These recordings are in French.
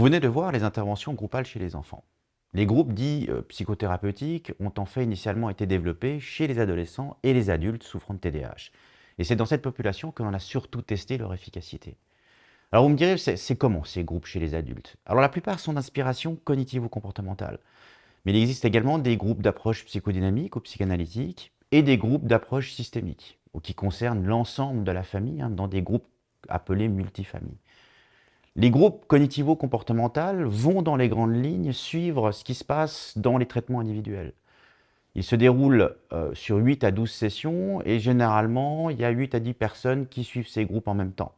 Vous venez de voir les interventions groupales chez les enfants. Les groupes dits psychothérapeutiques ont en fait initialement été développés chez les adolescents et les adultes souffrant de TDAH. Et c'est dans cette population que l'on a surtout testé leur efficacité. Alors vous me direz, c'est comment ces groupes chez les adultes? Alors la plupart sont d'inspiration cognitive ou comportementale. Mais il existe également des groupes d'approche psychodynamique ou psychanalytique et des groupes d'approche systémique, ou qui concernent l'ensemble de la famille, dans des groupes appelés multifamilles. Les groupes cognitivo-comportementaux vont dans les grandes lignes suivre ce qui se passe dans les traitements individuels. Ils se déroulent sur 8 à 12 sessions et généralement, il y a 8 à 10 personnes qui suivent ces groupes en même temps.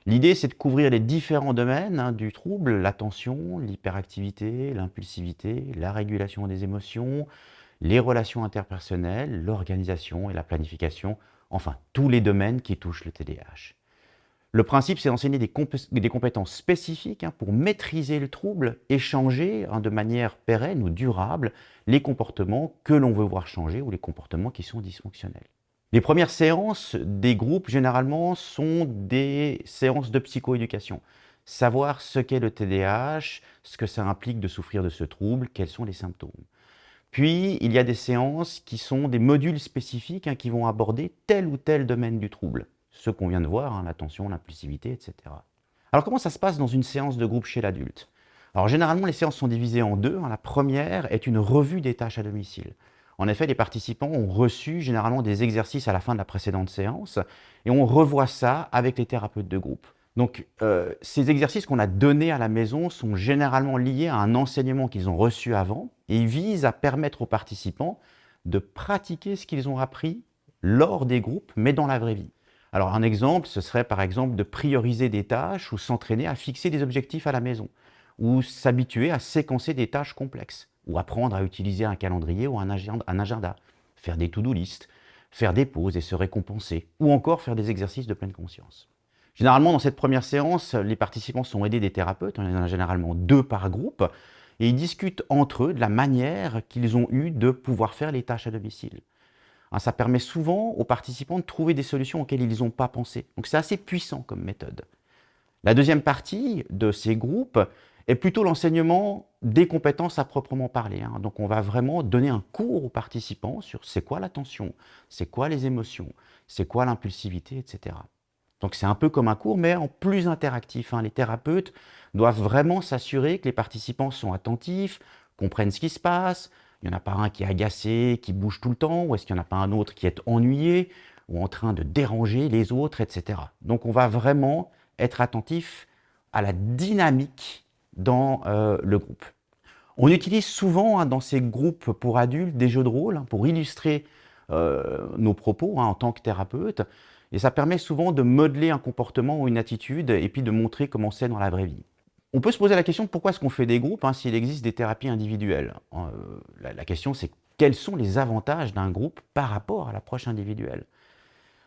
L'idée, c'est de couvrir les différents domaines du trouble, l'attention, l'hyperactivité, l'impulsivité, la régulation des émotions, les relations interpersonnelles, l'organisation et la planification, enfin tous les domaines qui touchent le TDAH. Le principe, c'est d'enseigner des compétences spécifiques pour maîtriser le trouble et changer de manière pérenne ou durable les comportements que l'on veut voir changer ou les comportements qui sont dysfonctionnels. Les premières séances des groupes, généralement, sont des séances de psychoéducation. Savoir ce qu'est le TDAH, ce que ça implique de souffrir de ce trouble, quels sont les symptômes. Puis, il y a des séances qui sont des modules spécifiques qui vont aborder tel ou tel domaine du trouble. Ce qu'on vient de voir, l'attention, l'impulsivité, etc. Alors, comment ça se passe dans une séance de groupe chez l'adulte? Alors, généralement, les séances sont divisées en deux. La première est une revue des tâches à domicile. En effet, les participants ont reçu généralement des exercices à la fin de la précédente séance et on revoit ça avec les thérapeutes de groupe. Donc, ces exercices qu'on a donnés à la maison sont généralement liés à un enseignement qu'ils ont reçu avant et ils visent à permettre aux participants de pratiquer ce qu'ils ont appris lors des groupes, mais dans la vraie vie. Alors, un exemple, ce serait par exemple de prioriser des tâches ou s'entraîner à fixer des objectifs à la maison, ou s'habituer à séquencer des tâches complexes, ou apprendre à utiliser un calendrier ou un agenda, faire des to-do list, faire des pauses et se récompenser, ou encore faire des exercices de pleine conscience. Généralement, dans cette première séance, les participants sont aidés des thérapeutes, il y en a généralement 2 par groupe, et ils discutent entre eux de la manière qu'ils ont eu de pouvoir faire les tâches à domicile. Ça permet souvent aux participants de trouver des solutions auxquelles ils n'ont pas pensé. Donc c'est assez puissant comme méthode. La deuxième partie de ces groupes est plutôt l'enseignement des compétences à proprement parler. Donc on va vraiment donner un cours aux participants sur c'est quoi l'attention, c'est quoi les émotions, c'est quoi l'impulsivité, etc. Donc c'est un peu comme un cours, mais en plus interactif. Les thérapeutes doivent vraiment s'assurer que les participants sont attentifs, comprennent ce qui se passe. Il n'y en a pas un qui est agacé, qui bouge tout le temps, ou est-ce qu'il n'y en a pas un autre qui est ennuyé, ou en train de déranger les autres, etc. Donc on va vraiment être attentif à la dynamique dans le groupe. On utilise souvent dans ces groupes pour adultes des jeux de rôle pour illustrer nos propos en tant que thérapeute. Et ça permet souvent de modeler un comportement ou une attitude et puis de montrer comment c'est dans la vraie vie. On peut se poser la question de pourquoi est-ce qu'on fait des groupes s'il existe des thérapies individuelles. La question c'est quels sont les avantages d'un groupe par rapport à l'approche individuelle.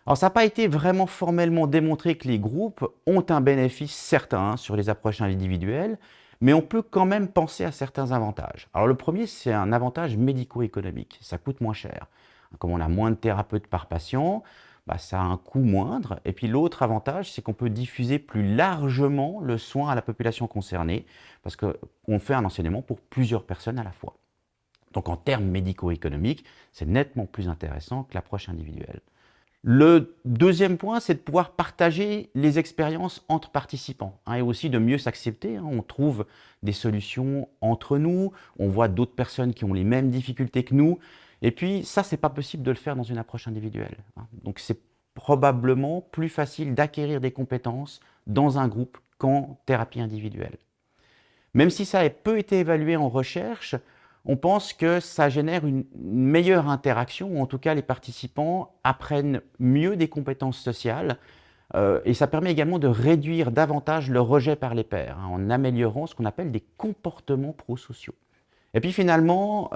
Alors ça n'a pas été vraiment formellement démontré que les groupes ont un bénéfice certain sur les approches individuelles, mais on peut quand même penser à certains avantages. Alors le premier, c'est un avantage médico-économique, ça coûte moins cher. Comme on a moins de thérapeutes par patient, ça a un coût moindre. Et puis l'autre avantage, c'est qu'on peut diffuser plus largement le soin à la population concernée, parce qu'on fait un enseignement pour plusieurs personnes à la fois. Donc en termes médico-économiques, c'est nettement plus intéressant que l'approche individuelle. Le deuxième point, c'est de pouvoir partager les expériences entre participants et aussi de mieux s'accepter. On trouve des solutions entre nous, on voit d'autres personnes qui ont les mêmes difficultés que nous. Et puis ça, c'est pas possible de le faire dans une approche individuelle. Donc c'est probablement plus facile d'acquérir des compétences dans un groupe qu'en thérapie individuelle. Même si ça a peu été évalué en recherche, on pense que ça génère une meilleure interaction, ou en tout cas les participants apprennent mieux des compétences sociales et ça permet également de réduire davantage le rejet par les pairs en améliorant ce qu'on appelle des comportements prosociaux. Et puis finalement,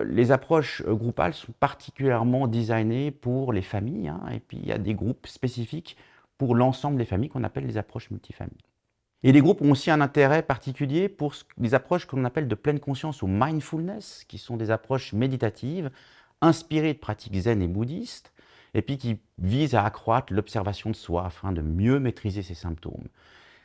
les approches groupales sont particulièrement designées pour les familles et puis il y a des groupes spécifiques pour l'ensemble des familles qu'on appelle les approches multifamilles. Et les groupes ont aussi un intérêt particulier pour les approches que l'on appelle de pleine conscience ou mindfulness, qui sont des approches méditatives, inspirées de pratiques zen et bouddhistes, et puis qui visent à accroître l'observation de soi afin de mieux maîtriser ses symptômes.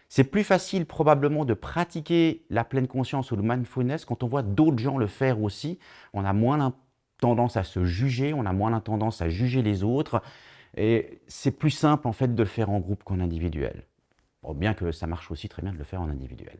C'est plus facile probablement de pratiquer la pleine conscience ou le mindfulness quand on voit d'autres gens le faire aussi. On a moins tendance à se juger, on a moins tendance à juger les autres. Et c'est plus simple en fait de le faire en groupe qu'en individuel. Bon, bien que ça marche aussi très bien de le faire en individuel.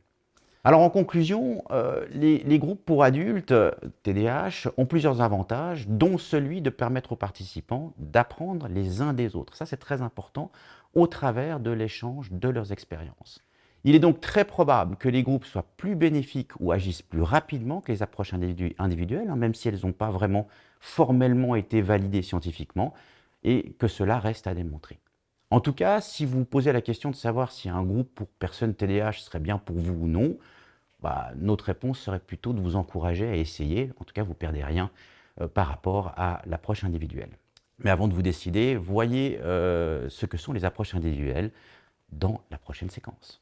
Alors en conclusion, les groupes pour adultes TDAH ont plusieurs avantages, dont celui de permettre aux participants d'apprendre les uns des autres. Ça, c'est très important au travers de l'échange de leurs expériences. Il est donc très probable que les groupes soient plus bénéfiques ou agissent plus rapidement que les approches individuelles, même si elles n'ont pas vraiment formellement été validées scientifiquement, et que cela reste à démontrer. En tout cas, si vous vous posez la question de savoir si un groupe pour personnes TDAH serait bien pour vous ou non, notre réponse serait plutôt de vous encourager à essayer. En tout cas, vous ne perdez rien par rapport à l'approche individuelle. Mais avant de vous décider, voyez ce que sont les approches individuelles dans la prochaine séquence.